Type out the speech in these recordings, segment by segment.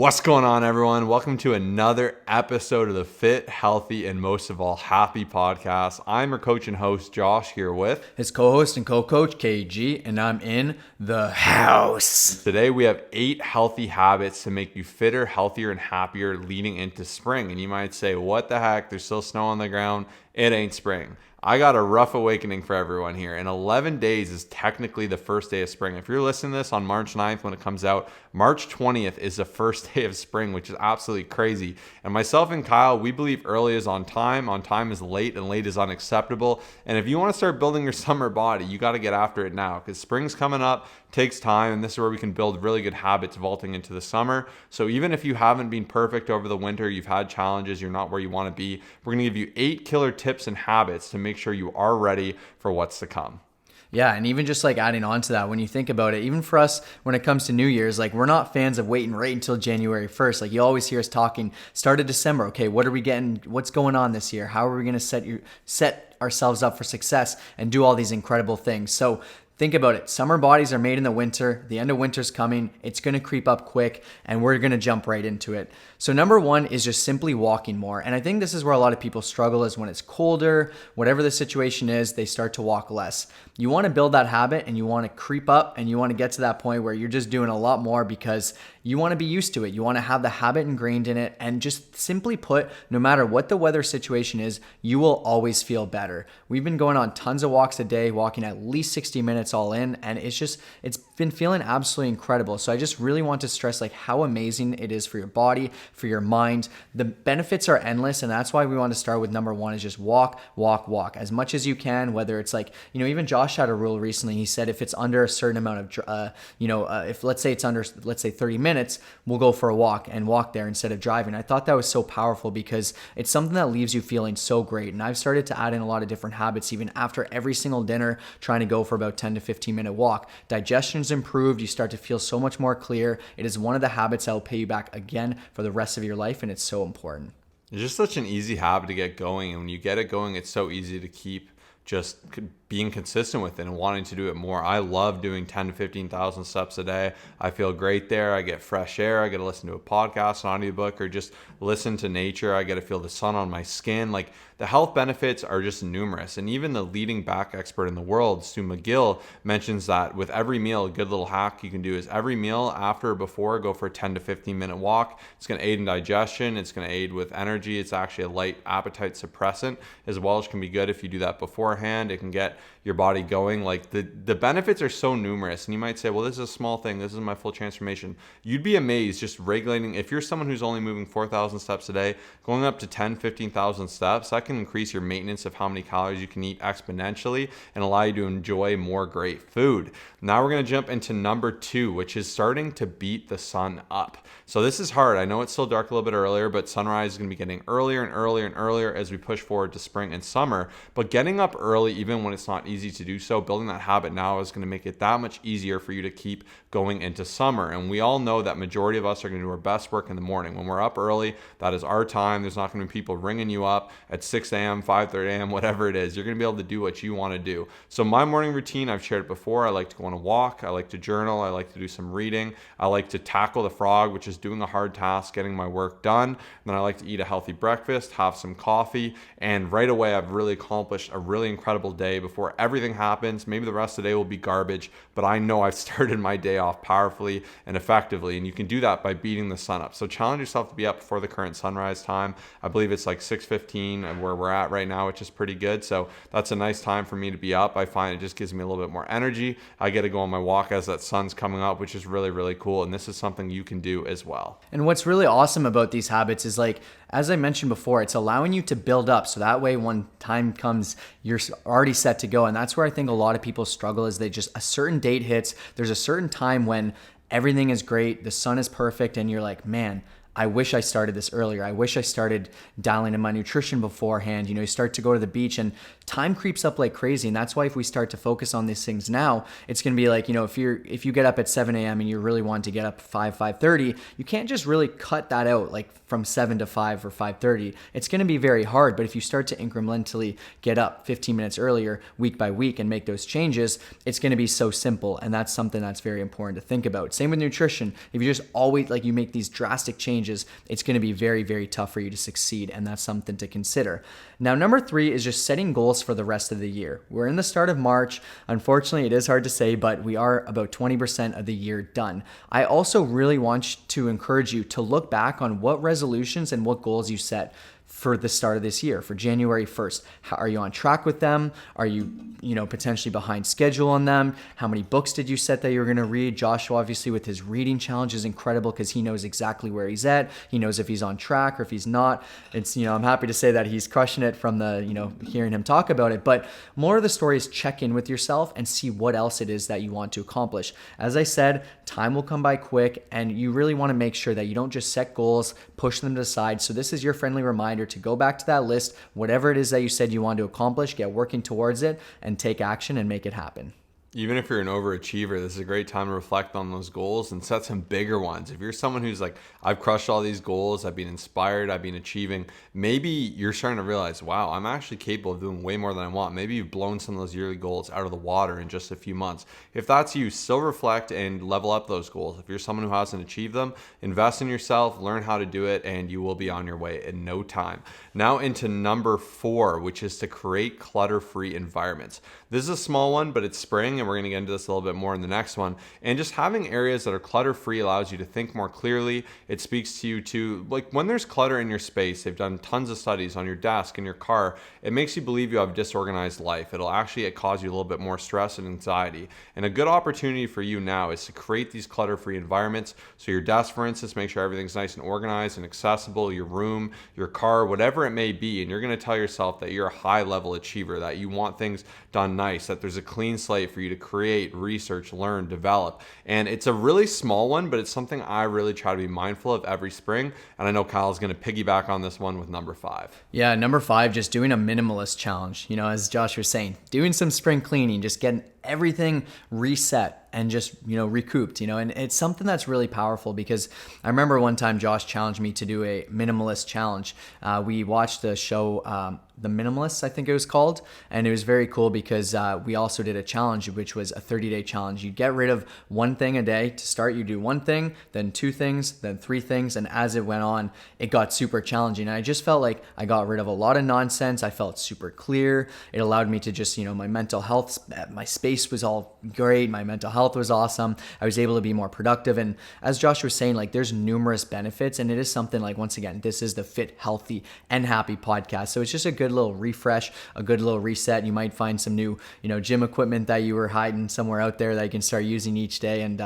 What's going on, everyone? Welcome to another episode of the Fit, Healthy, and most of all, Happy podcast. I'm your coach and host, Josh, here with his co-host and co-coach, KG, and I'm in the house. Today, we have 8 healthy habits to make you fitter, healthier, and happier leading into spring. And you might say, what the heck? There's still snow on the ground. It ain't spring. I got a rough awakening for everyone here. And 11 days is technically the first day of spring. If you're listening to this on March 9th when it comes out, March 20th is the first day of spring, which is absolutely crazy. And myself and Kyle, we believe early is on time is late, and late is unacceptable. And if you want to start building your summer body, you got to get after it now because spring's coming up, takes time, and this is where we can build really good habits vaulting into the summer. So even if you haven't been perfect over the winter, you've had challenges, you're not where you want to be, we're going to give you 8 killer tips and habits to make sure you are ready for what's to come. Yeah, and even just like adding on to that, when you think about it, even for us, when it comes to New Year's, like we're not fans of waiting right until January 1st. Like you always hear us talking, start of December. Okay, what are we getting? What's going on this year? How are we going to set ourselves up for success and do all these incredible things? So think about it. Summer bodies are made in the winter. The end of winter's coming. It's going to creep up quick, and we're going to jump right into it. So number one is just simply walking more. And I think this is where a lot of people struggle is when it's colder, whatever the situation is, they start to walk less. You want to build that habit and you want to creep up and you want to get to that point where you're just doing a lot more because you want to be used to it. You want to have the habit ingrained in it, and just simply put, no matter what the weather situation is, you will always feel better. We've been going on tons of walks a day, walking at least 60 minutes all in, and it's been feeling absolutely incredible. So I just really want to stress like how amazing it is for your body, for your mind. The benefits are endless, and that's why we want to start with number one is just walk as much as you can, whether it's like, even Josh had a rule recently. He said if it's under a certain amount of, if let's say it's under, 30 minutes, we'll go for a walk and walk there instead of driving. I thought that was so powerful because it's something that leaves you feeling so great. And I've started to add in a lot of different habits, even after every single dinner, trying to go for about 10 to 15 minute walk. Digestion's improved. You start to feel so much more clear. It is one of the habits that will pay you back again for the rest of your life. And it's so important. It's just such an easy habit to get going. And when you get it going, it's so easy to keep just being consistent with it and wanting to do it more. I love doing 10 to 15,000 steps a day. I feel great there. I get fresh air. I get to listen to a podcast, an audiobook, or just listen to nature. I get to feel the sun on my skin. Like the health benefits are just numerous. And even the leading back expert in the world, Stu McGill, mentions that with every meal, a good little hack you can do is every meal after or before, go for a 10 to 15 minute walk. It's going to aid in digestion. It's going to aid with energy. It's actually a light appetite suppressant as well, which can be good if you do that beforehand. It can get your body going. Like the benefits are so numerous, and you might say, well, this is a small thing, this is my full transformation. You'd be amazed just regulating. If you're someone who's only moving 4,000 steps a day, going up to 10, 15,000 steps, that can increase your maintenance of how many calories you can eat exponentially and allow you to enjoy more great food. Now we're going to jump into number 2, which is starting to beat the sun up. So this is hard. I know it's still dark a little bit earlier, but sunrise is going to be getting earlier and earlier and earlier as we push forward to spring and summer. But getting up early, even when it's not easy to do so, building that habit now is going to make it that much easier for you to keep going into summer. And we all know that majority of us are going to do our best work in the morning. When we're up early, that is our time. There's not going to be people ringing you up at 6 a.m., 5:30 a.m., whatever it is. You're going to be able to do what you want to do. So my morning routine, I've shared it before. I like to go on a walk. I like to journal. I like to do some reading. I like to tackle the frog, which is doing a hard task, getting my work done. And then I like to eat a healthy breakfast, have some coffee, and right away I've really accomplished a really incredible day before everything happens. Maybe the rest of the day will be garbage, but I know I've started my day off powerfully and effectively, and you can do that by beating the sun up. So challenge yourself to be up before the current sunrise time. I believe it's like 6:15 where we're at right now, which is pretty good. So that's a nice time for me to be up. I find it just gives me a little bit more energy. I get to go on my walk as that sun's coming up, which is really, really cool. And this is something you can do as well. And what's really awesome about these habits is, like, as I mentioned before, it's allowing you to build up. So that way, when time comes, you're already set to go. And that's where I think a lot of people struggle is a certain date hits. There's a certain time when everything is great. The sun is perfect. And you're like, man, I wish I started this earlier. I wish I started dialing in my nutrition beforehand. You start to go to the beach and time creeps up like crazy. And that's why if we start to focus on these things now, it's going to be like, if you get up at 7 a.m. and you really want to get up 5:30, you can't just really cut that out like from 7 to 5 or 5:30. It's going to be very hard. But if you start to incrementally get up 15 minutes earlier, week by week, and make those changes, it's going to be so simple. And that's something that's very important to think about. Same with nutrition. If you just always you make these drastic changes, it's going to be very, very tough for you to succeed. And that's something to consider. Now, number 3 is just setting goals for the rest of the year. We're in the start of March. Unfortunately, it is hard to say, but we are about 20% of the year done. I also really want to encourage you to look back on what resolutions and what goals you set for the start of this year, for January 1st. How, are you on track with them? Are you, potentially behind schedule on them? How many books did you set that you were going to read? Joshua, obviously, with his reading challenge is incredible because he knows exactly where he's at. He knows if he's on track or if he's not. It's, I'm happy to say that he's crushing it from the, hearing him talk about it. But more of the story is check in with yourself and see what else it is that you want to accomplish. As I said, time will come by quick, and you really want to make sure that you don't just set goals, push them to the side. So this is your friendly reminder to go back to that list, whatever it is that you said you want to accomplish, get working towards it, and take action and make it happen. Even if you're an overachiever, this is a great time to reflect on those goals and set some bigger ones. If you're someone who's like, I've crushed all these goals, I've been inspired, I've been achieving, maybe you're starting to realize, wow, I'm actually capable of doing way more than I want. Maybe you've blown some of those yearly goals out of the water in just a few months. If that's you, still reflect and level up those goals. If you're someone who hasn't achieved them, invest in yourself, learn how to do it, and you will be on your way in no time. Now into number 4, which is to create clutter-free environments. This is a small one, but it's spring, and we're going to get into this a little bit more in the next one. And just having areas that are clutter-free allows you to think more clearly. It speaks to you to, like, when there's clutter in your space, they've done tons of studies on your desk, in your car, it makes you believe you have a disorganized life. It'll actually cause you a little bit more stress and anxiety. And a good opportunity for you now is to create these clutter-free environments. So your desk, for instance, make sure everything's nice and organized and accessible, your room, your car, whatever it may be. And you're going to tell yourself that you're a high-level achiever, that you want things done nice, that there's a clean slate for you to create, research, learn, develop. And it's a really small one, but it's something I really try to be mindful of every spring. And I know Kyle's going to piggyback on this one with number 5. Yeah, number 5, just doing a minimalist challenge. As Josh was saying, doing some spring cleaning, just getting everything reset and just, recouped, and it's something that's really powerful because I remember one time Josh challenged me to do a minimalist challenge. We watched the show, The Minimalist, I think it was called, and it was very cool because we also did a challenge, which was a 30-day challenge. You'd get rid of one thing a day. To start, you do one thing, then 2 things, then 3 things, and as it went on, it got super challenging. And I just felt like I got rid of a lot of nonsense. I felt super clear. It allowed me to just, my mental health, my space was all great. My mental health was awesome. I was able to be more productive. And as Josh was saying, there's numerous benefits, and it is something once again, this is the Fit, Healthy, and Happy podcast. So it's just a good little refresh, a good little reset. You might find some new, gym equipment that you were hiding somewhere out there that you can start using each day. And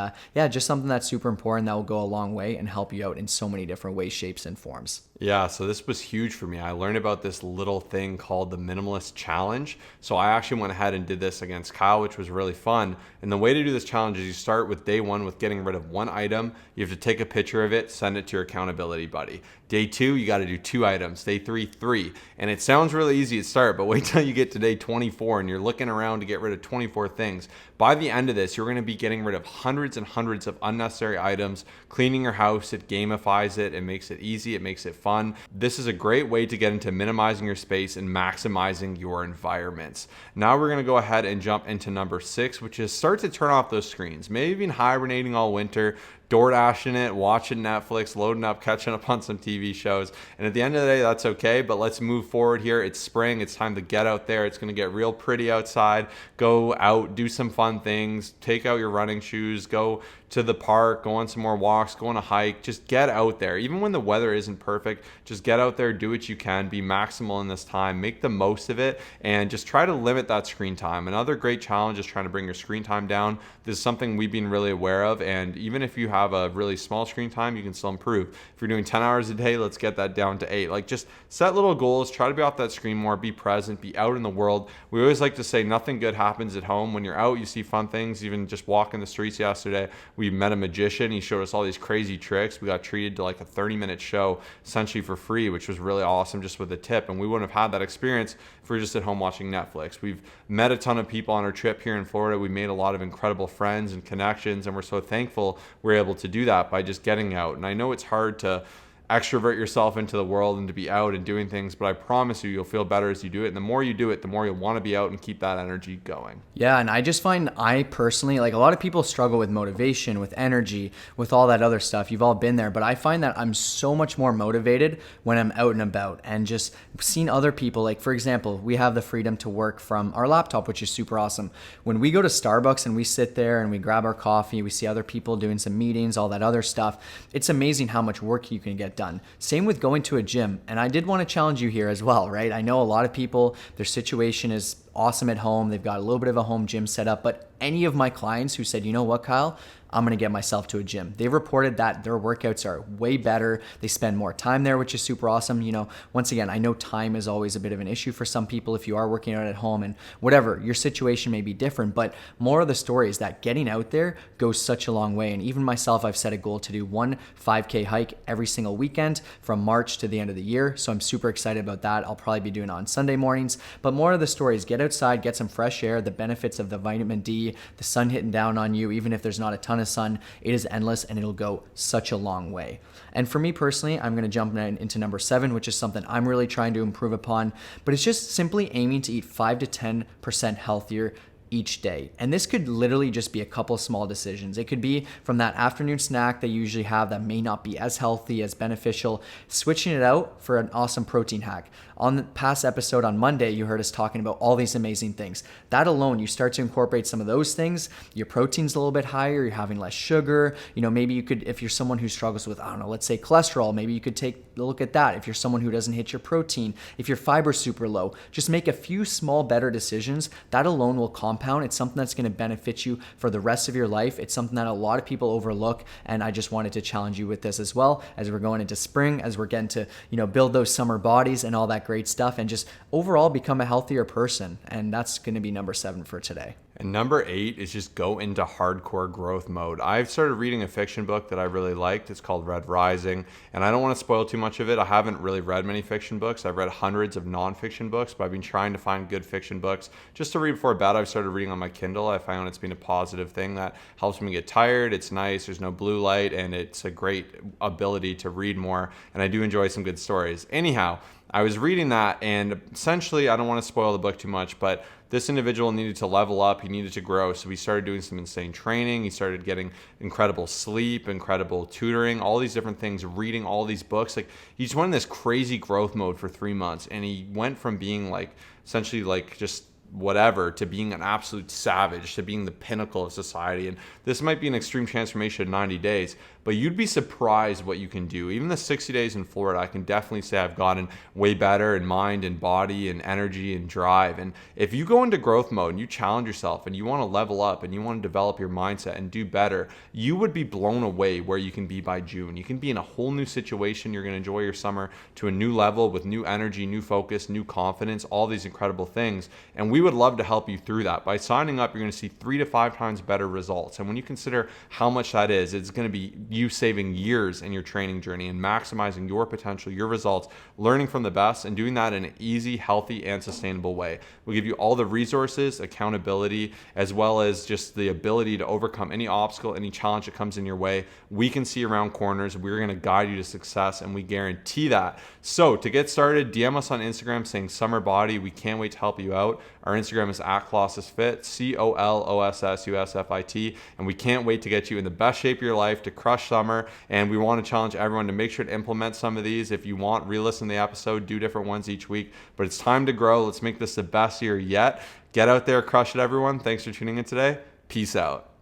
just something that's super important that will go a long way and help you out in so many different ways, shapes, and forms. Yeah, so this was huge for me. I learned about this little thing called the Minimalist Challenge. So I actually went ahead and did this against Kyle, which was really fun. And the way to do this challenge is you start with day 1 with getting rid of one item. You have to take a picture of it, send it to your accountability buddy. Day 2, you got to do 2 items. Day 3, 3. And it sounds really easy to start, but wait till you get to day 24 and you're looking around to get rid of 24 things. By the end of this, you're going to be getting rid of hundreds and hundreds of unnecessary items, cleaning your house. It gamifies it. It makes it easy. It makes it fun. This is a great way to get into minimizing your space and maximizing your environments. Now we're going to go ahead and jump into number 6, which is start to turn off those screens. Maybe you've been hibernating all winter, DoorDashing it, watching Netflix, loading up, catching up on some TV shows. And at the end of the day, that's okay, but let's move forward here. It's spring. It's time to get out there. It's going to get real pretty outside. Go out, do some fun things, take out your running shoes, go to the park, go on some more walks, go on a hike. Just get out there. Even when the weather isn't perfect, just get out there, do what you can, be maximal in this time, make the most of it, and just try to limit that screen time. Another great challenge is trying to bring your screen time down. This is something we've been really aware of, and even if you have a really small screen time, you can still improve. If you're doing 10 hours a day, let's get that down to 8. Like, just set little goals, try to be off that screen more, be present, be out in the world. We always like to say nothing good happens at home. When you're out, you see fun things. Even just walking the streets yesterday, we met a magician. He showed us all these crazy tricks. We got treated to like a 30-minute show essentially for free, which was really awesome, just with a tip. And we wouldn't have had that experience if we were just at home watching Netflix. We've met a ton of people on our trip here in Florida. We made a lot of incredible friends and connections, and we're so thankful we're able to do that by just getting out. And I know it's hard to extrovert yourself into the world and to be out and doing things, but I promise you, you'll feel better as you do it. And the more you do it, the more you'll want to be out and keep that energy going. Yeah, and I just find I personally, like, a lot of people struggle with motivation, with energy, with all that other stuff. You've all been there, but I find that I'm so much more motivated when I'm out and about and just seeing other people. Like, for example, we have the freedom to work from our laptop, which is super awesome. When we go to Starbucks and we sit there and we grab our coffee, we see other people doing some meetings, all that other stuff. It's amazing how much work you can get done. Same with going to a gym. And I did want to challenge you here as well, right? I know a lot of people, their situation is awesome at home. They've got a little bit of a home gym set up, but any of my clients who said, you know what, Kyle, I'm going to get myself to a gym. They've reported that their workouts are way better. They spend more time there, which is super awesome. You know, once again, I know time is always a bit of an issue for some people if you are working out at home, and whatever, your situation may be different, but more of the story is that getting out there goes such a long way. And even myself, I've set a goal to do one 5K hike every single weekend from March to the end of the year. So I'm super excited about that. I'll probably be doing it on Sunday mornings, but more of the story is get outside, get some fresh air, the benefits of the vitamin D, the sun hitting down on you, even if there's not a ton of sun, it is endless and it'll go such a long way. And for me personally, I'm going to jump into number 7, which is something I'm really trying to improve upon, but it's just simply aiming to eat 5 to 10% healthier each day. And this could literally just be a couple small decisions. It could be from that afternoon snack they usually have that may not be as healthy, as beneficial, switching it out for an awesome protein hack. On the past episode on Monday, you heard us talking about all these amazing things. That alone, you start to incorporate some of those things, your protein's a little bit higher, you're having less sugar. You know, maybe you could, if you're someone who struggles with, I don't know, let's say cholesterol, maybe you could take a look at that. If you're someone who doesn't hit your protein, if your fiber's super low, just make a few small, better decisions. That alone will compound. It's something that's going to benefit you for the rest of your life. It's something that a lot of people overlook, and I just wanted to challenge you with this as well as we're going into spring, as we're getting to, you know, build those summer bodies and all that great stuff, and just overall become a healthier person. And that's going to be number 7 for today. And number 8 is just go into hardcore growth mode. I've started reading a fiction book that I really liked. It's called Red Rising, and I don't want to spoil too much of it. I haven't really read many fiction books. I've read hundreds of nonfiction books, but I've been trying to find good fiction books just to read before bed. I've started reading on my Kindle. I found it's been a positive thing that helps me get tired. It's nice. There's no blue light, and it's a great ability to read more, and I do enjoy some good stories. Anyhow, I was reading that, and essentially, I don't want to spoil the book too much, but this individual needed to level up. He needed to grow. So he started doing some insane training. He started getting incredible sleep, incredible tutoring, all these different things, reading all these books. Like, he just went in this crazy growth mode for 3 months. And he went from being like, essentially like just whatever, to being an absolute savage, to being the pinnacle of society. And this might be an extreme transformation in 90 days, but you'd be surprised what you can do. Even the 60 days in Florida, I can definitely say I've gotten way better in mind and body and energy and drive. And if you go into growth mode and you challenge yourself and you want to level up and you want to develop your mindset and do better, you would be blown away where you can be by June. You can be in a whole new situation. You're going to enjoy your summer to a new level with new energy, new focus, new confidence, all these incredible things. And we would love to help you through that. By signing up, you're going to see 3 to 5 times better results. And when you consider how much that is, it's going to be you saving years in your training journey and maximizing your potential, your results, learning from the best, and doing that in an easy, healthy, and sustainable way. We'll give you all the resources, accountability, as well as just the ability to overcome any obstacle, any challenge that comes in your way. We can see around corners. We're going to guide you to success, and we guarantee that. So to get started, DM us on Instagram saying Summer Body. We can't wait to help you out. Our Instagram is @ColossusFit, COLOSSUSFIT, and we can't wait to get you in the best shape of your life to crush summer. And we want to challenge everyone to make sure to implement some of these. If you want, re-listen to the episode, do different ones each week. But it's time to grow. Let's make this the best year yet. Get out there, crush it, everyone. Thanks for tuning in today. Peace out.